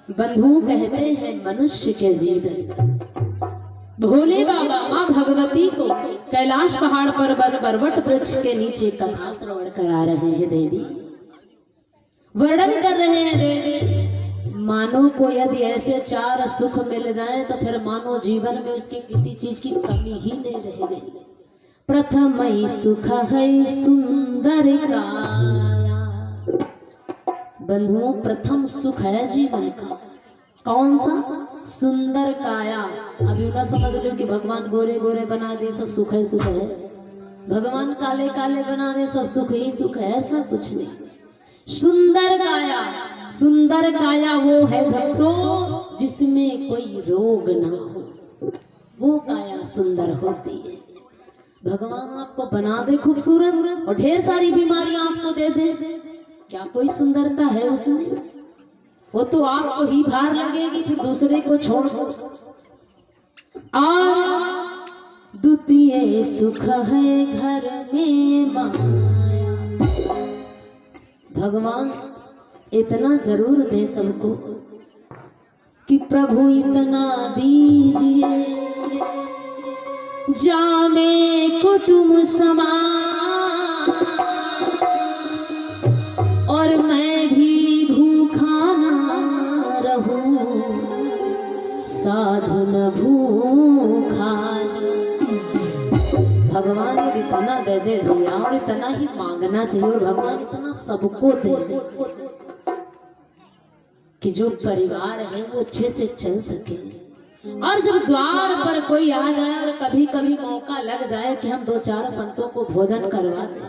बंधु कहते हैं मनुष्य के जीवन। भोले बाबा माँ भगवती को कैलाश पहाड़ पर बरबट वृक्ष के नीचे कथा श्रवण करा रहे हैं देवी, वर्णन कर रहे हैं देवी। मानव को यदि ऐसे चार सुख मिल जाए तो फिर मानो जीवन में उसकी किसी चीज की कमी ही नहीं रह गई। प्रथम सुख है सुंदर काया। बंधुओं, प्रथम सुख है जीवन का कौन सा? सुंदर काया। अभी ना समझ लो कि भगवान गोरे गोरे बना दे सब सुख है, भगवान काले काले बना दे सब सुख ही सुख है, ऐसा कुछ नहीं। सुंदर काया, सुंदर काया वो है भक्तों जिसमें कोई रोग ना हो, वो काया सुंदर होती है। भगवान आपको बना दे खूबसूरत और ढेर सारी बीमारियां आपको दे दे, क्या कोई सुंदरता है उसमें? वो तो आपको ही भार लगेगी, फिर दूसरे को छोड़ दो। और द्वितीय सुख है घर में माया। भगवान इतना जरूर दे सबको कि प्रभु इतना दीजिए जामे कुटुंब समान, और मैं भी भूखा ना रहूं, साधु न भूखा जा। भगवान यदि इतना दे दे भैया, और इतना ही मांगना चाहिए, और भगवान इतना सबको दे कि जो परिवार है वो अच्छे से चल सके। और जब द्वार पर कोई आ जाए और कभी कभी मौका लग जाए कि हम दो चार संतों को भोजन करवा दें,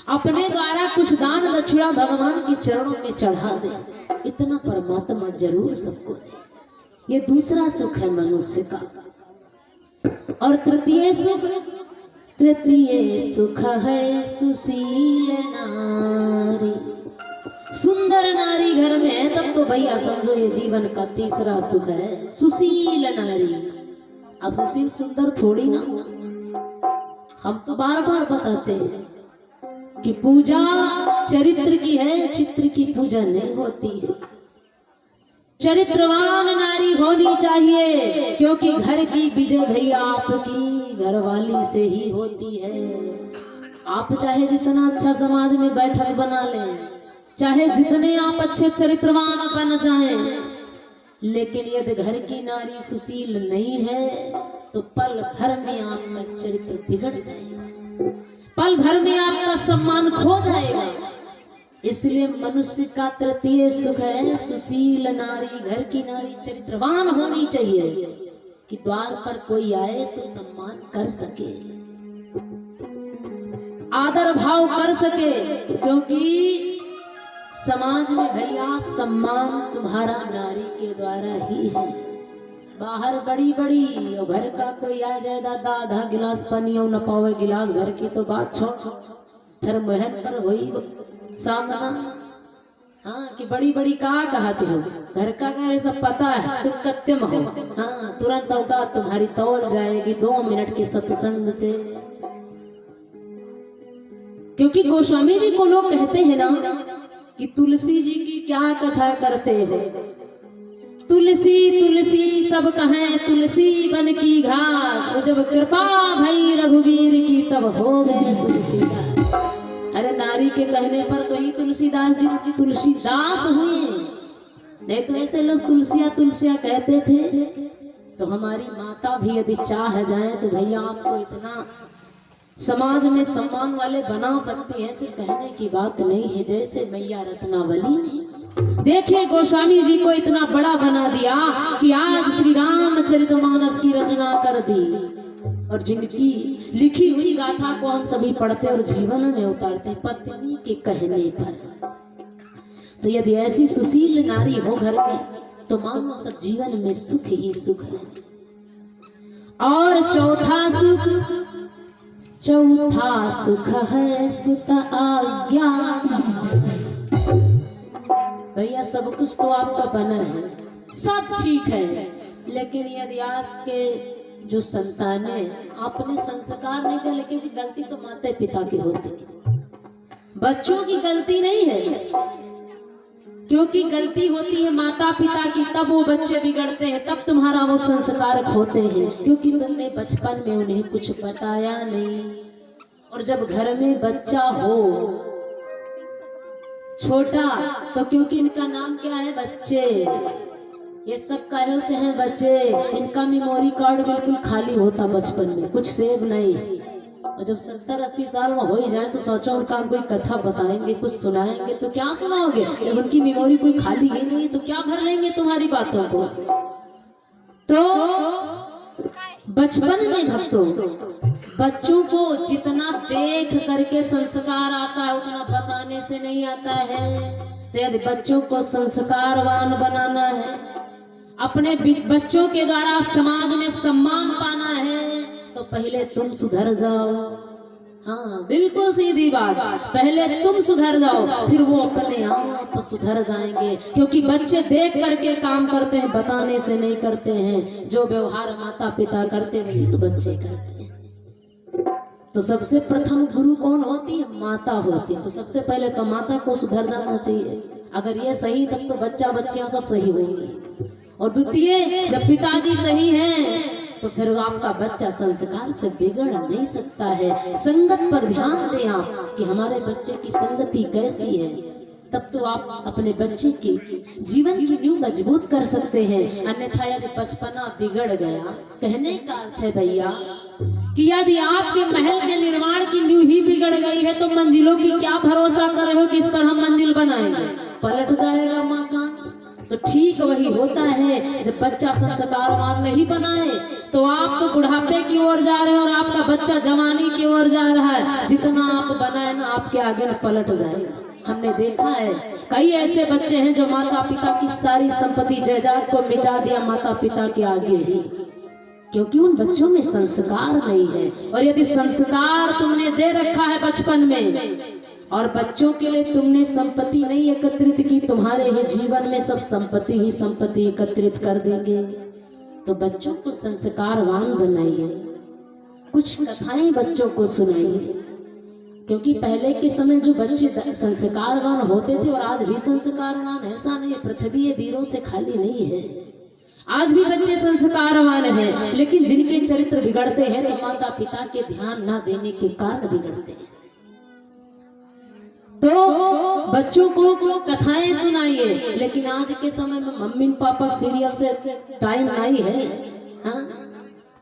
अपने द्वारा कुछ दान दक्षिणा भगवान के चरणों में चढ़ा दे, इतना परमात्मा जरूर सबको दे। ये दूसरा सुख है मनुष्य का। और तृतीय सुख है सुशील नारी। सुंदर नारी घर में है तब तो भैया समझो ये जीवन का तीसरा सुख है, सुशील नारी। अब सुशील सुंदर थोड़ी ना, हम तो बार बार बताते हैं कि पूजा चरित्र की है, चित्र की पूजा नहीं होती है। चरित्रवान नारी होनी चाहिए, क्योंकि घर की विजय भैया आपकी घरवाली से ही होती है। आप चाहे जितना अच्छा समाज में बैठक बना लें, चाहे जितने आप अच्छे चरित्रवान बन जाएं, लेकिन यदि घर की नारी सुशील नहीं है तो पल भर में आपका चरित्र बिगड़ जाएगा, पल भर में आपका सम्मान खो जाएगा। इसलिए मनुष्य का तृतीय सुख है सुशील नारी। घर की नारी चरित्रवान होनी चाहिए कि द्वार पर कोई आए तो सम्मान कर सके, आदर भाव कर सके, क्योंकि समाज में भैया सम्मान तुम्हारा नारी के द्वारा ही है। बाहर बड़ी बड़ी और घर का कोई आ जाए दादा आधा गिलास पानी और न पावे गिलास भर की तो बात छोड़, फिर महल पर हुई सामना। हाँ कि बड़ी बड़ी कहा कहते हो, घर का कह सब पता है, तुम कत्यम हो। हाँ तुरंत औकात तुम्हारी तौल जाएगी 2 मिनट के सत्संग से। क्योंकि गोस्वामी जी को लोग कहते हैं ना कि तुलसी जी की क्या कथा करते हो, तुलसी तुलसी सब कहें तुलसी बन की घास, वो जब कृपा भई रघुवीर की तब हो गए तुलसीदास। अरे नारी के कहने पर तो ही तुलसीदास जी तुलसीदास हुए, नहीं तो ऐसे लोग तुलसिया तुलसिया कहते थे। तो हमारी माता भी यदि चाह जाए तो भैया आपको इतना समाज में सम्मान वाले बना सकते हैं, तो कहने की बात नहीं है। जैसे मैया रत्नावली ने देखिए गोस्वामी जी को इतना बड़ा बना दिया कि आज श्री रामचरितमानस की रचना कर दी, और जिनकी लिखी हुई गाथा को हम सभी पढ़ते और जीवन में उतारते पत्नी के कहने पर। तो यदि ऐसी सुशील नारी हो घर में तो मानो सब जीवन में सुख ही सुख है। और चौथा सुख है सुत आज्ञा। भैया सब कुछ तो आपका बना है, सब ठीक है, लेकिन यदि आपके जो संतान है आपने संस्कार नहीं किया, लेकिन गलती तो माता पिता की होती है, बच्चों की गलती नहीं है। क्योंकि गलती होती है माता पिता की, तब वो बच्चे बिगड़ते हैं, तब तुम्हारा वो संस्कार खोते हैं, क्योंकि तुमने बचपन में उन्हें कुछ बताया नहीं। और जब घर में बच्चा हो छोटा, तो क्योंकि इनका नाम क्या है, बच्चे, ये सब काहे से हैं बच्चे, इनका मेमोरी कार्ड बिल्कुल खाली होता बचपन में, कुछ सेव नहीं। और जब 70-80 साल में हो ही जाए तो सोचो उनका हम कोई कथा बताएंगे, कुछ सुनाएंगे, तो क्या सुनाओगे जब उनकी मेमोरी कोई खाली ही नहीं, तो क्या भर लेंगे तुम्हारी बातों को। तो बचपन में भक्तों, बच्चों को जितना देख करके संस्कार आता है उतना बताने से नहीं आता है। तो यदि बच्चों को संस्कारवान बनाना है, अपने बच्चों के द्वारा समाज में सम्मान पाना है, तो पहले तुम सुधर जाओ। हाँ, बिल्कुल सीधी बात, पहले तुम सुधर जाओ, फिर वो अपने आप सुधर जाएंगे। क्योंकि बच्चे देख करके काम करते हैं, बताने से नहीं करते हैं। जो व्यवहार माता पिता करते वही तो बच्चे करते हैं। तो सबसे प्रथम गुरु कौन होती है, माता होती है। तो सबसे पहले तो माता को सुधर जाना चाहिए। अगर ये सही, तब तो बच्चा बच्चियां सब सही होंगी। और द्वितीय, जब पिताजी सही हैं तो फिर आपका बच्चा संस्कार से बिगड़ नहीं सकता है। संगत पर ध्यान दें आप कि हमारे बच्चे की संगति कैसी है, तब तो आप अपने बच्चे की जीवन की नींव मजबूत कर सकते हैं। अन्यथा यदि बचपना बिगड़ गया, कहने का अर्थ है भैया कि यदि आपके महल के निर्माण की नींव ही बिगड़ गई है, तो मंजिलों की क्या भरोसा कर रहे हो कि इस पर हम मंजिल बनाएंगे, पलट जाएगा मकान। तो ठीक वही होता है, जब बच्चा संस्कारवान नहीं बनाए तो आप तो बुढ़ापे की ओर जा रहे हैं और आपका बच्चा जवानी की ओर जा रहा है। जितना आप बनाए ना, आपके आगे पलट जाएगा। हमने देखा है कई ऐसे बच्चे हैं जो माता पिता की सारी संपत्ति जायदाद को मिटा दिया माता पिता के आगे ही, क्योंकि उन बच्चों में संस्कार नहीं है। और यदि संस्कार तुमने दे रखा है बचपन में और बच्चों के लिए तुमने संपत्ति नहीं एकत्रित की, तुम्हारे ही जीवन में सब संपत्ति ही संपत्ति एकत्रित कर देंगे। तो बच्चों को संस्कारवान बनाइए, कुछ कथाएं बच्चों को सुनाइए। क्योंकि पहले के समय जो बच्चे संस्कारवान होते थे और आज भी संस्कारवान, ऐसा नहीं, पृथ्वी वीरों से खाली नहीं है। आज भी बच्चे संस्कारवान हैं, लेकिन जिनके चरित्र बिगड़ते हैं तो माता पिता के ध्यान ना देने के कारण बिगड़ते हैं। तो बच्चों को कथाएं सुनाइए, लेकिन आज के समय में मम्मी पापा सीरियल से टाइम नहीं है। हाँ?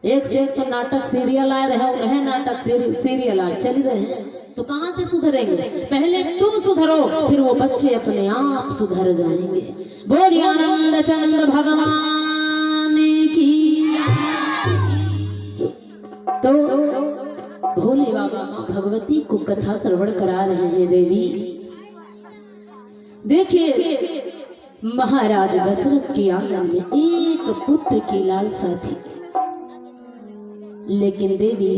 एक से एक तो नाटक सीरियल आए रहे नाटक सीरियल आए चल रहे हैं, तो कहां से सुधरेंगे। पहले तुम सुधरो, फिर वो बच्चे अपने आप सुधर जाएंगे। बोलिए आनंद चंद भगवान की। तो भोले बाबा माँ भगवती को कथा श्रवण करा रहे हैं। देवी देखिए, महाराज दशरथ के आंगन में एक पुत्र की लालसा थी, लेकिन देवी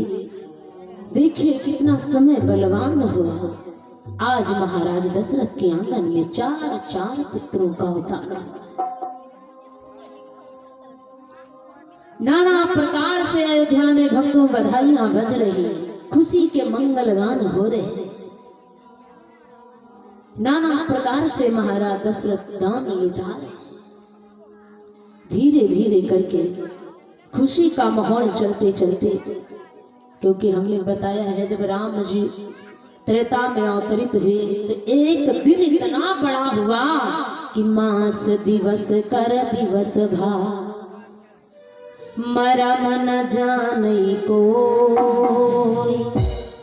देखिए कितना समय बलवान हुआ। आज महाराज दशरथ के आंगन में 4 पुत्रों का उतारा। नाना प्रकार से अयोध्या में भक्तों बधाइयां बज रही, खुशी के मंगल गान हो रहे। नाना प्रकार से महाराज दशरथ दान लुटा रहे। धीरे धीरे करके खुशी का माहौल चलते चलते, क्योंकि हमने बताया है जब राम जी त्रेता में अवतरित हुए तो एक दिन इतना बड़ा हुआ कि मास दिवस कर दिवस भा, मरम न जाने कोई,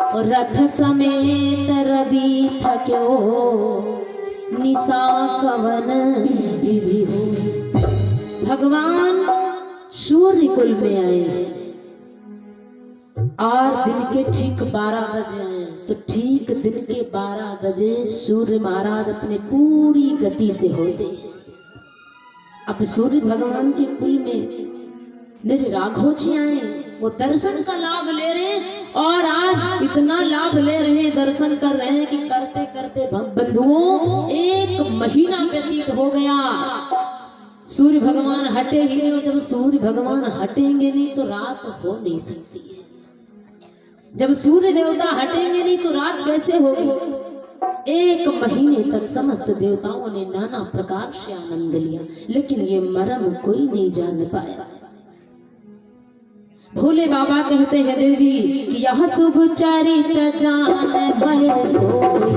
और रथ समेत रवि थक्यो, निशा कवन विधि हो। भगवान सूर्य कुल में आए और दिन के ठीक 12 बजे आए। तो ठीक दिन के 12 बजे सूर्य महाराज अपने पूरी गति से होते। अब सूर्य भगवान के कुल में मेरे राघव जी आए, वो दर्शन का लाभ ले रहे हैं और आज इतना लाभ ले रहे हैं, दर्शन कर रहे हैं कि करते करते बंधुओं 1 महीना व्यतीत हो गया। सूर्य भगवान हटे ही नहीं, और जब सूर्य भगवान हटेंगे नहीं तो रात हो नहीं सकती है। जब सूर्य देवता हटेंगे नहीं तो रात कैसे होगी। 1 महीने तक समस्त देवताओं ने नाना प्रकार से आनंद लिया, लेकिन ये मर्म कोई नहीं जान पाया। भोले बाबा कहते हैं देवी कि यह शुभ चरित्र जान पाए सोई,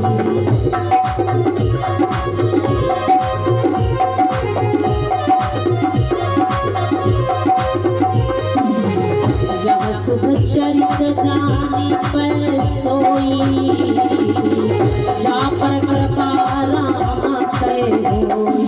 यह शुभ चरित्र जानी पर सोई, जा पर कृपा राम करे होई।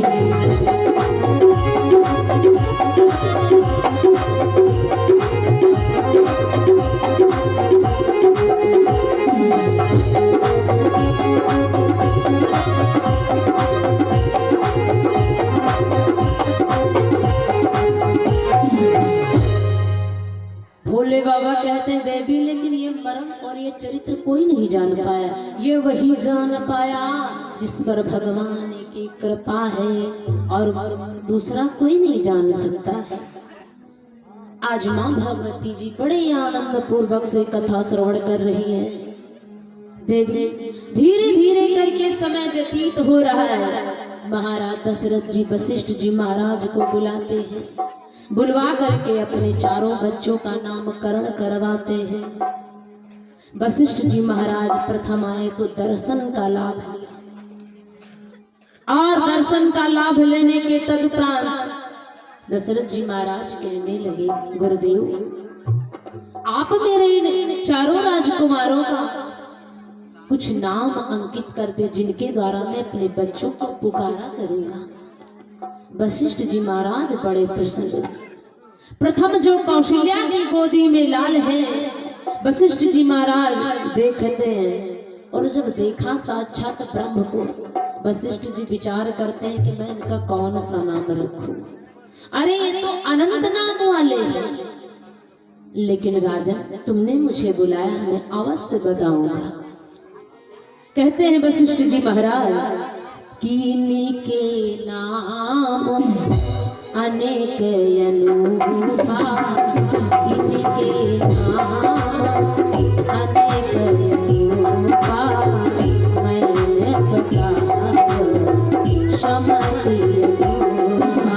भोले बाबा कहते हैं देवी लेकिन ये मर्म और ये चरित्र कोई नहीं जान पाया, ये वही जान पाया जिस पर भगवान की कृपा है और दूसरा कोई नहीं जान सकता है। आज माँ भगवती जी बड़े आनंद पूर्वक से कथा श्रवण कर रही है। देवी धीरे धीरे करके समय व्यतीत हो रहा है। महाराज दशरथ जी वशिष्ठ जी महाराज को बुलाते हैं, बुलवा करके अपने चारों बच्चों का नामकरण करवाते हैं। वशिष्ठ जी महाराज प्रथम आए तो दर्शन का लाभ लिया, और दर्शन का लाभ लेने के तदुपरांत दशरथ जी महाराज कहने लगे, गुरुदेव आप मेरे चारों राजकुमारों का कुछ नाम अंकित कर दे जिनके द्वारा मैं अपने बच्चों को पुकारा करूंगा। वशिष्ठ जी महाराज बड़े प्रसन्न। प्रथम जो कौशल्या की गोदी में लाल है, वशिष्ठ जी महाराज देखते हैं, और जब देखा साक्षात ब्रह्म को, वशिष्ठ जी विचार करते हैं कि मैं इनका कौन सा नाम रखूं। अरे ये तो अनंत नाम वाले हैं, लेकिन राजन तुमने मुझे बुलाया, मैं अवश्य बताऊंगा। कहते हैं वशिष्ठ जी महाराज किन्हीं के नाम अनेक अनूपा, किन्हीं के नाम अनेक अनूपा, मैंने पुकार समति अनूपा।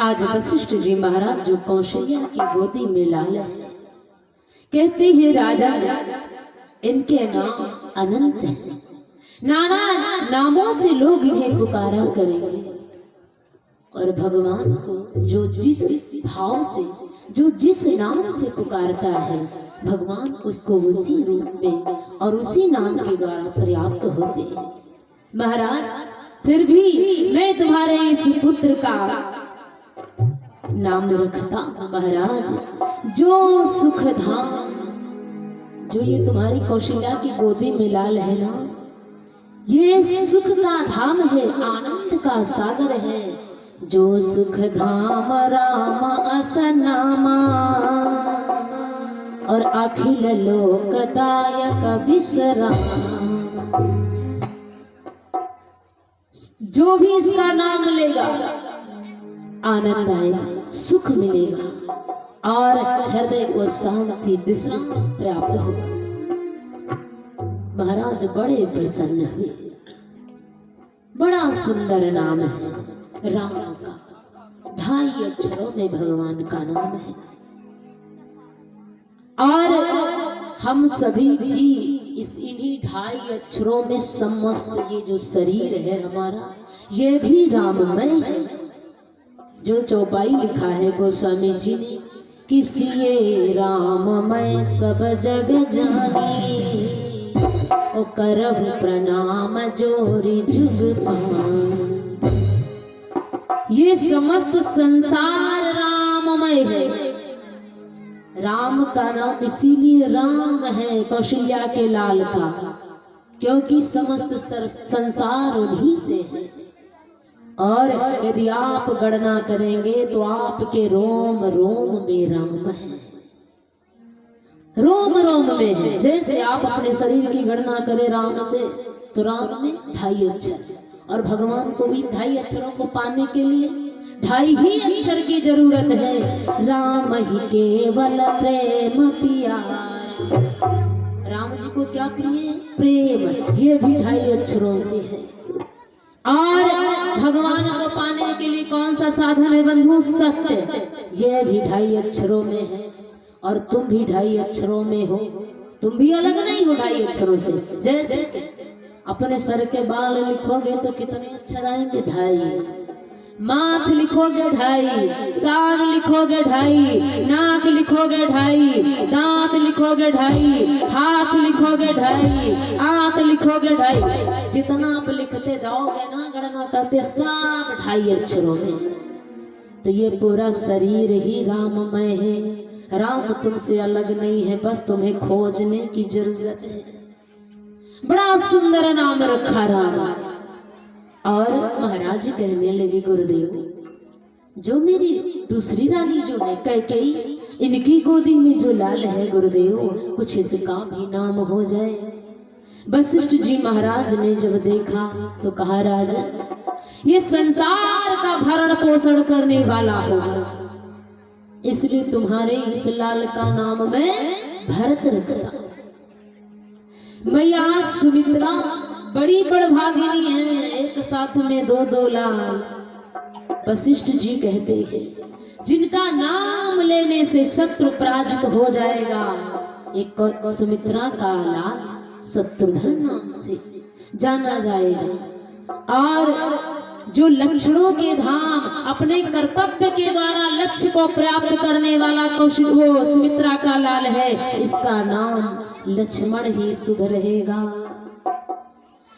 आज वशिष्ठ जी महाराज जो कौशल्या की गोदी में लाल है, कहते हैं राजा इनके नाम अनंत हैं, नाना नामों से लोग इन्हें पुकारा करेंगे, और भगवान को जो जिस भाव से, जो जिस नाम से पुकारता है भगवान उसको उसी रूप में और उसी नाम के द्वारा पर्याप्त होते हैं। महाराज फिर भी मैं तुम्हारे इस पुत्र का नाम रखता हूं महाराज, जो सुख धाम, जो ये तुम्हारी कौशल्या की गोदी में लाल है ना, ये सुख का धाम है, आनंद का सागर है, जो सुख धाम राम असनामा और अखिल लोकदायक विश्राम। जो भी इसका नाम लेगा आनंद आएगा, सुख मिलेगा और हृदय को शांति विश्राम प्राप्त होगा। महाराज बड़े प्रसन्न हुए। बड़ा सुंदर नाम है राम का, 2.5 अक्षरों में भगवान का नाम है। और हम सभी भी इस इन्हीं 2.5 अक्षरों में समस्त ये जो शरीर है हमारा, ये भी राममय है। जो चौपाई लिखा है गोस्वामी जी ने, किसिए राममय सब जग जानी, ओ करहु प्रणाम जोरी जुग पान। ये समस्त संसार राममय है। राम का नाम इसीलिए राम है कौशल्या के लाल का, क्योंकि समस्त संसार उन्हीं से है। और यदि आप गणना करेंगे तो आपके रोम रोम में राम है, रोम रोम में है। जैसे आप अपने शरीर की गणना करें राम से, तो राम में 2.5 अक्षर, और भगवान को भी 2.5 अक्षरों को पाने के लिए 2.5 ही अक्षर की जरूरत है। राम ही केवल प्रेम प्यारा। राम जी को क्या प्रिय है? प्रेम। ये भी 2.5 अक्षरों से है। और भगवान को पाने के लिए कौन सा साधन है बंधु? सत्य। ये भी 2.5 अक्षरों में है। और तुम भी 2.5 अक्षरों में हो, तुम भी अलग नहीं हो 2.5 अक्षरों से। जैसे अपने सर के बाल लिखोगे तो कितने अक्षर आएंगे? 2.5। माथ लिखोगे 2.5, कान लिखोगे 2.5, नाक लिखोगे 2.5, दांत लिखोगे 2.5, हाथ लिखोगे 2.5, आंत लिखोगे 2.5। जितना आप लिखते जाओगे ना, गणना करते सब 2.5 अक्षरों में। तो ये पूरा शरीर ही राममय है। राम तुमसे अलग नहीं है, बस तुम्हें खोजने की जरूरत है। बड़ा सुंदर नाम रखा राम। और महाराज कहने लगे, गुरुदेव जो मेरी दूसरी रानी जो है कैकेयी, इनकी गोदी में जो लाल है गुरुदेव, कुछ इसका भी नाम हो जाए। वशिष्ठ जी महाराज ने जब देखा तो कहा, राजा ये संसार का भरण पोषण करने वाला होगा, इसलिए तुम्हारे इस लाल का नाम मैं भरत रखता। मैया सुमित्रा बड़ी बड़भागिनी है, एक साथ में 2 लाल। वशिष्ठ जी कहते हैं, जिनका नाम लेने से शत्रु पराजित हो जाएगा। एक सुमित्रा का लाल शत्रुघ्न नाम से जाना जाएगा। और जो लक्षणों के धाम, अपने कर्तव्य के द्वारा लक्ष्य को प्राप्त करने वाला कौशल, वो सुमित्रा का लाल है, इसका नाम लक्ष्मण ही शुभ रहेगा।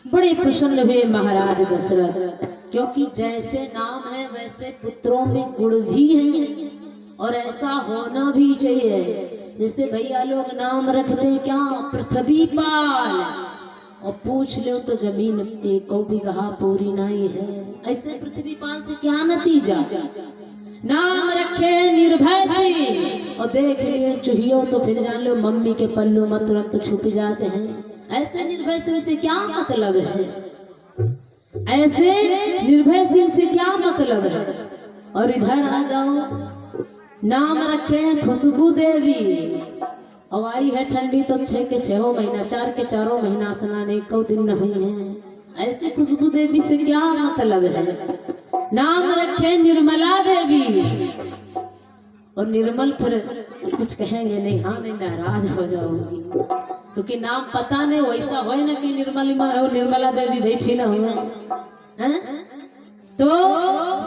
बड़े प्रसन्न हुए महाराज दशरथ, क्योंकि जैसे नाम है वैसे पुत्रों में गुण भी है, और ऐसा होना भी चाहिए। जैसे भैया लोग नाम रखते क्या, पृथ्वी पाल, और पूछ लो तो जमीन 1 बीघा पूरी नहीं है। ऐसे पृथ्वी पाल से क्या नतीजा? नाम रखे निर्भय सिंह, और देख लिए चूहियों तो फिर जान लो मम्मी के पल्लू में तुरंत छुप जाते हैं। ऐसे निर्भय सिंह से क्या मतलब है? ऐसे निर्भय सिंह से क्या मतलब है? और इधर आ जाओ, नाम रखे हैं खुशबू देवी, और आई है ठंडी तो 6 के 6 महीना, 4 के 4 महीना स्नान 1 दिन न हुई है। ऐसे खुशबू देवी से क्या मतलब है? नाम रखे निर्मला देवी, और निर्मल फिर कुछ कहेंगे नहीं, हाँ नहीं नाराज हो जाओगी, क्योंकि नाम पता नहीं, वैसा हो ना कि निर्मला देवी बैठी ना हुए हैं। तो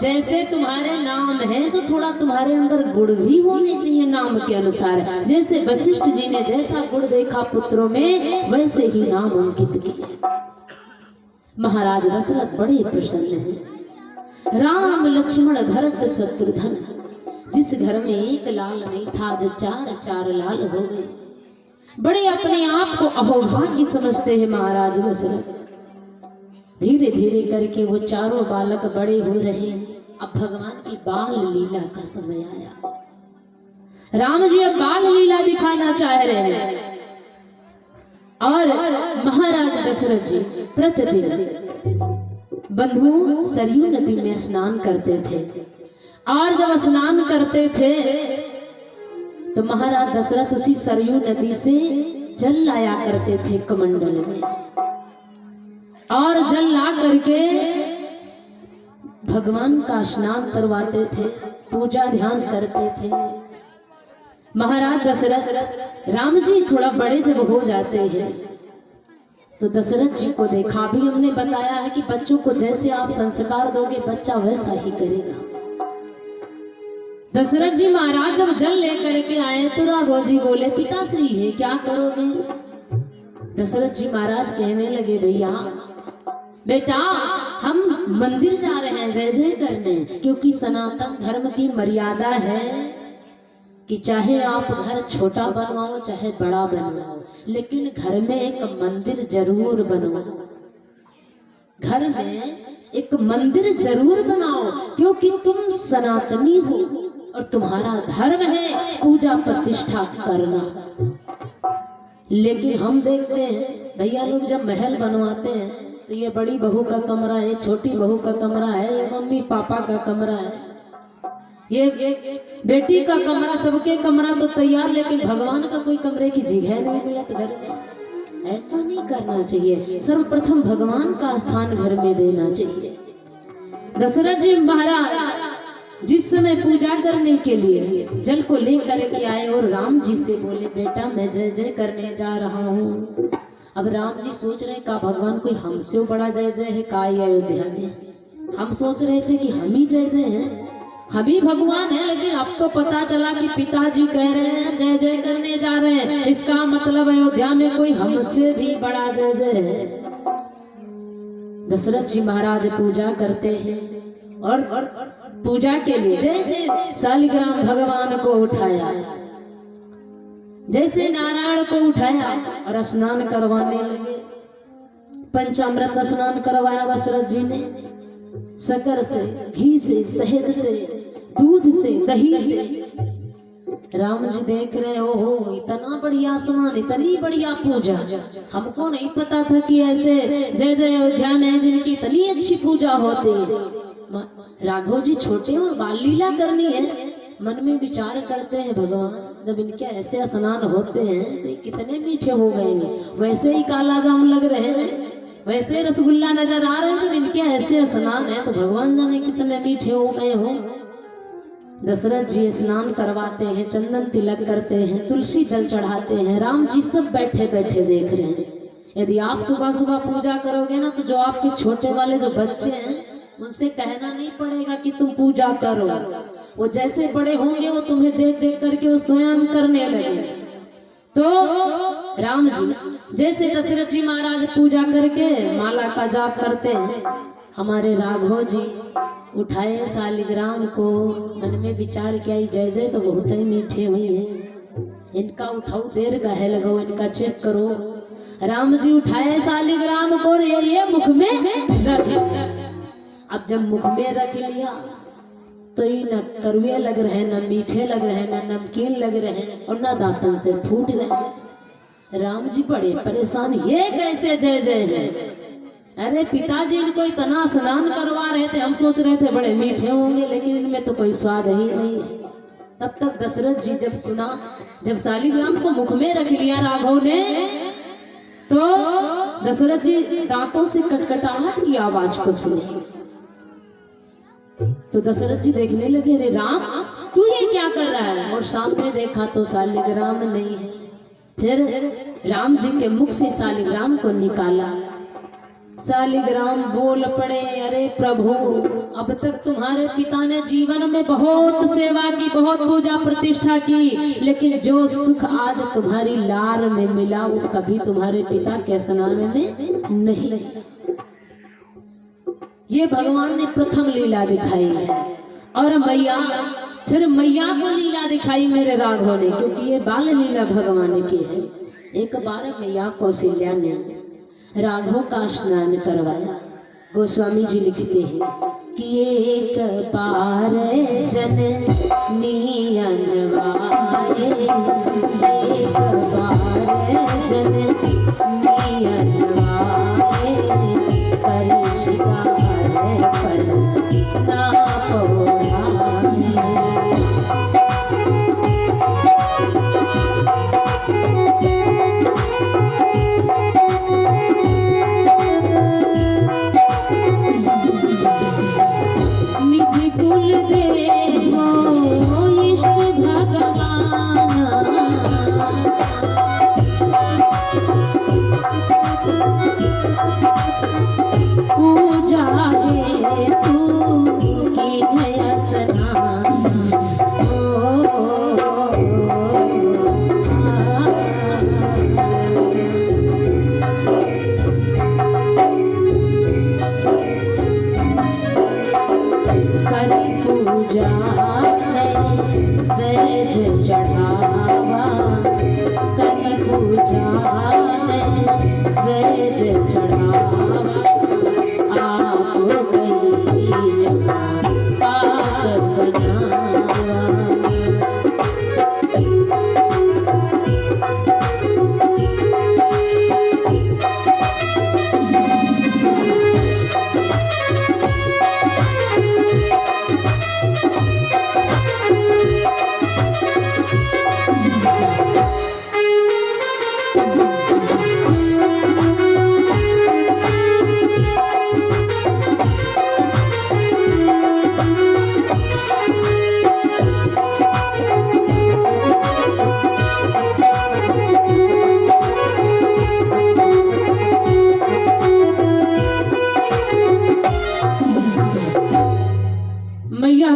जैसे तुम्हारे नाम है तो थोड़ा तुम्हारे अंदर गुण भी होने चाहिए नाम के अनुसार। जैसे वशिष्ठ जी ने जैसा गुण देखा पुत्रों में, वैसे ही नाम अंकित किए। महाराज दशरथ बड़े प्रसन्न हैं। राम लक्ष्मण भरत शत्रुघ्न, जिस घर में एक लाल नहीं था आज चार चार लाल हो गए। बड़े अपने आप को अहोभाग्य समझते हैं महाराज दशरथ। धीरे धीरे करके वो चारों बालक बड़े हो रहे हैं। अब भगवान की बाल लीला का समय आया। राम जी अब बाल लीला दिखाना चाह रहे हैं। और महाराज दशरथ जी प्रतिदिन बंधु सरयू नदी में स्नान करते थे। और जब स्नान करते थे तो महाराज दशरथ उसी सरयू नदी से जल लाया करते थे कमंडल में, और जल ला करके भगवान का स्नान करवाते थे, पूजा ध्यान करते थे। महाराज दशरथ राम जी थोड़ा बड़े जब हो जाते हैं तो दशरथ जी को देखा, भी हमने बताया है कि बच्चों को जैसे आप संस्कार दोगे बच्चा वैसा ही करेगा। दशरथ जी महाराज जब जल लेकर के आए तो राघव जी बोले, पिताश्री है क्या करोगे? दशरथ जी महाराज कहने लगे, भैया बेटा हम मंदिर जा रहे हैं जय जय करने, क्योंकि सनातन धर्म की मर्यादा है कि चाहे आप घर छोटा बनवाओ चाहे बड़ा बनवाओ, लेकिन घर में एक मंदिर जरूर बनवाओ। घर में एक मंदिर जरूर बनाओ, क्योंकि तुम सनातनी हो और तुम्हारा धर्म है पूजा प्रतिष्ठा करना। लेकिन हम देखते हैं भैया लोग जब महल बनवाते हैं तो ये बड़ी बहू का कमरा है, छोटी बहू का कमरा है, ये मम्मी पापा का कमरा है, ये बेटी का कमरा, सबके कमरा तो तैयार, लेकिन भगवान का कोई कमरे की जगह नहीं मिला तो घर में। ऐसा नहीं करना चाहिए। सर्वप्रथम भगवान का स्थान घर में देना चाहिए। दशरथ जी महाराज जिस समय पूजा करने के लिए जल को लेकर के आए और राम जी से बोले, बेटा मैं जय जय करने जा रहा हूँ। अब राम जी सोच रहे का भगवान कोई हमसे बड़ा जय जय है का अयोध्या में। हम सोच रहे थे कि हम ही जय जय हैं, हम ही भगवान है, लेकिन अब तो पता चला कि पिताजी कह रहे हैं जय जय करने जा रहे हैं, इसका मतलब अयोध्या में कोई हमसे भी बड़ा जय जय है। दशरथ जी महाराज पूजा करते हैं और पूजा के लिए जैसे शालिग्राम भगवान को उठाया, जैसे नारायण को उठाया और स्नान करवाने लगे। पंचामृत स्नान करवाया दशरथ जी ने, शक्कर से, घी से, शहद से, दूध से, दही से। राम जी देख रहे हो इतना बढ़िया स्नान, इतनी बढ़िया पूजा, हमको नहीं पता था कि ऐसे जय जय अयोध्या में जिनकी इतनी अच्छी पूजा होती है। राघव जी छोटे और बाल लीला करनी है, मन में विचार करते हैं भगवान जब इनके ऐसे स्नान होते हैं तो ये कितने मीठे हो गएंगे। वैसे ही काला जाम लग रहे हैं, वैसे रसगुल्ला नजर आ रहे हैं, जब इनके ऐसे स्नान है तो भगवान जाने कितने मीठे हो गए हो। दशरथ जी स्नान करवाते हैं, चंदन तिलक करते हैं, तुलसी दल चढ़ाते हैं। राम जी सब बैठे बैठे देख रहे हैं। यदि आप सुबह सुबह पूजा करोगे ना तो जो आपके छोटे वाले जो बच्चे हैं उनसे कहना नहीं पड़ेगा कि तुम पूजा करो, वो जैसे बड़े होंगे वो तुम्हें देख देख करके वो स्वयं करने लगे। तो राम जी जैसे दशरथ जी महाराज पूजा करके माला का जाप करते हैं, हमारे राघव जी उठाए शालिग्राम को, मन में विचार किया जय जय तो बहुत ही मीठे हुए हैं, इनका उठाओ देर का है लगाओ, इनका चेक करो। राम जी उठाए शालिग्राम को, ये मुख में रख। अब जब मुख में रख लिया तो ये न कड़वे लग रहे, न मीठे लग रहे, न नमकीन लग रहे और न दांतन से फूट रहे। राम जी बड़े परेशान, ये कैसे जय जय है? अरे पिताजी इनको इतना स्नान करवा रहे थे, हम सोच रहे थे बड़े मीठे होंगे, लेकिन इनमें तो कोई स्वाद ही नहीं है। तब तक दशरथ जी जब सुना, जब शालिग्राम को मुख में रख लिया राघव ने, तो दशरथ जी दांतों से कटकटाहट की आवाज को सुनी। तो दशरथ जी देखने लगे, अरे राम तू ये क्या कर रहा है? और सामने देखा तो शालिग्राम नहीं है। फिर राम जी के मुख से शालिग्राम को निकाला। शालिग्राम बोल पड़े, अरे प्रभु अब तक तुम्हारे पिता ने जीवन में बहुत सेवा की, बहुत पूजा प्रतिष्ठा की, लेकिन जो सुख आज तुम्हारी लार में मिला वो कभी तुम्हारे पिता के स्नान में नहीं। ये भगवान ने प्रथम लीला दिखाई है। और मैया फिर मैया को लीला दिखाई मेरे राघव ने, क्योंकि ये बाल लीला भगवान की है। एक बार मैया कौशल्या ने राघव का स्नान करवाया। गोस्वामी जी लिखते हैं कि एक बार जननी अनवाए, एक बार जननी अनवाए, करी शिकार पर ना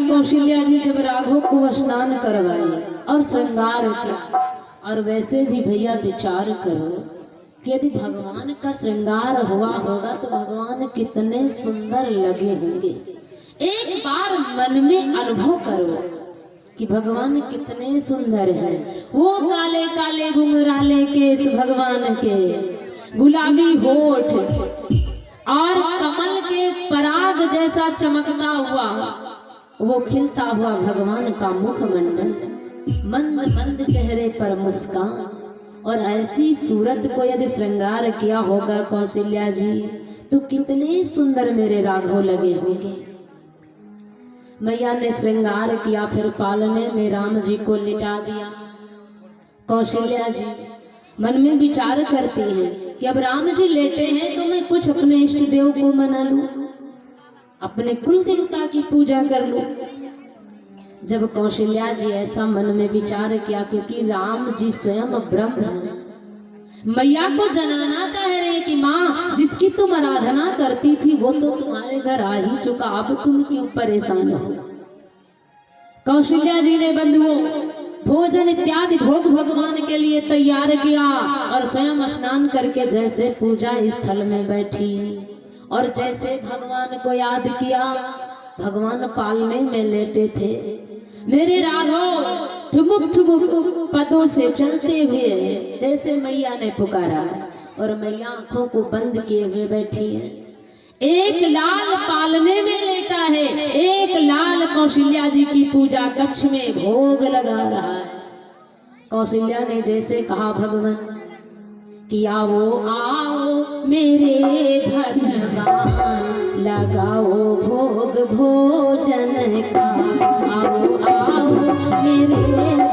कौशल्या जी जब राघव को स्नान करवाए और श्रृंगार किया, और वैसे भी भैया विचार करो कि यदि भगवान का श्रृंगार हुआ होगा तो भगवान कितने सुंदर लगे होंगे। एक बार मन में अनुभव करो कि भगवान कितने सुंदर हैं। वो काले काले घुंघराले केस भगवान के, गुलाबी होठ और कमल के पराग जैसा चमकता हुआ वो खिलता हुआ भगवान का मुखमंडल, मंद मंद चेहरे पर मुस्कान, और ऐसी सूरत को यदि श्रृंगार किया होगा कौशल्या जी तो कितने सुंदर मेरे राघव लगे होंगे। मैया ने श्रृंगार किया, फिर पालने में राम जी को लिटा दिया। कौशल्या जी मन में विचार करती हैं कि अब राम जी लेटे हैं तो मैं कुछ अपने इष्ट देव को मना लूं, अपने कुल देवता की पूजा कर लूं। जब कौशल्या जी ऐसा मन में विचार किया, क्योंकि राम जी स्वयं ब्रह्म हैं, मैया को जनाना चाह रहे कि माँ जिसकी तुम आराधना करती थी वो तो तुम्हारे घर आ ही चुका, अब तुम क्यों परेशान हो। कौशल्या जी ने बंधुओं भोजन इत्यादि भोग भगवान के लिए तैयार किया और स्वयं स्नान करके जैसे पूजा स्थल में बैठी और जैसे भगवान को याद किया। भगवान पालने में लेटे थे, मेरे राघव ठुमुक ठुमुक पदों से चलते हुए जैसे मैया ने पुकारा, और मैया आंखों को बंद किए हुए बैठी है। एक लाल पालने में लेटा है, एक लाल कौशल्या जी की पूजा कक्ष में भोग लगा रहा है। कौशल्या ने जैसे कहा भगवान कि आओ आओ मेरे भगवान, लगाओ भोग भोजन का, आओ आओ मेरे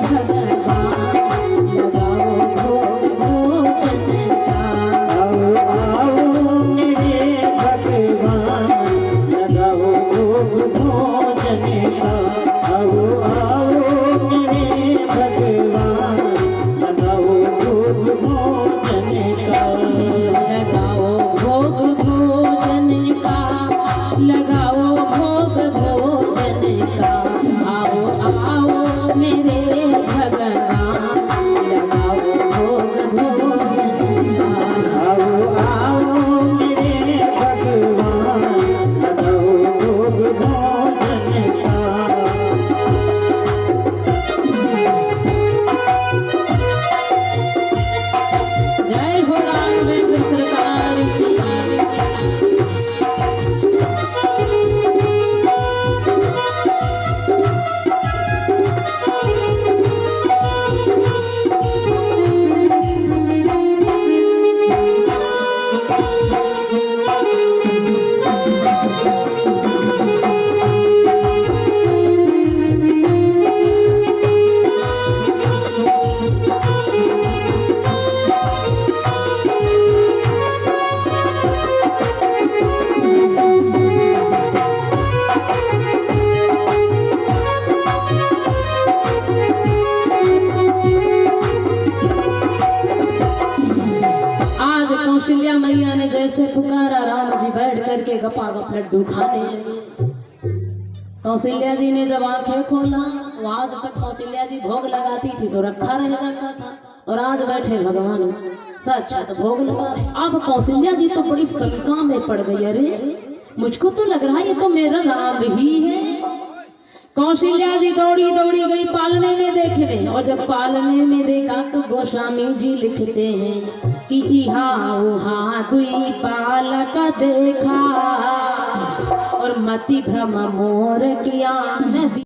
भगवान, लगाओ भोग भोजन का, आओ आओ मेरे भगवान, लगाओ भोग भोजन का, आओ आओ मेरे भगवान, लगाओ भोग भोजन का, लगाओ भोग भोजन का, लगाओ भोग कौशल्या मैया ने जैसे पुकारा, राम जी बैठ करके गपा गप लड्डू खाने लगे। कौशल्या जी ने जब आंखें खोला तो आज तक कौशल्या जी भोग लगाती थी तो रखा रह जाता था, और आज बैठे भगवान साक्षात भोग लगा रहे। अब कौशल्या जी तो बड़ी शंका में पड़ गई, अरे मुझको तो लग रहा है ये तो मेरा राम ही है। कौशल्या जी दौड़ी दौड़ी गई पालने में देखने, और जब पालने में देखा तो गोस्वामी जी लिखते हैं कि इहा उहा दुई पालक देखा, और मति भ्रम मोर किया।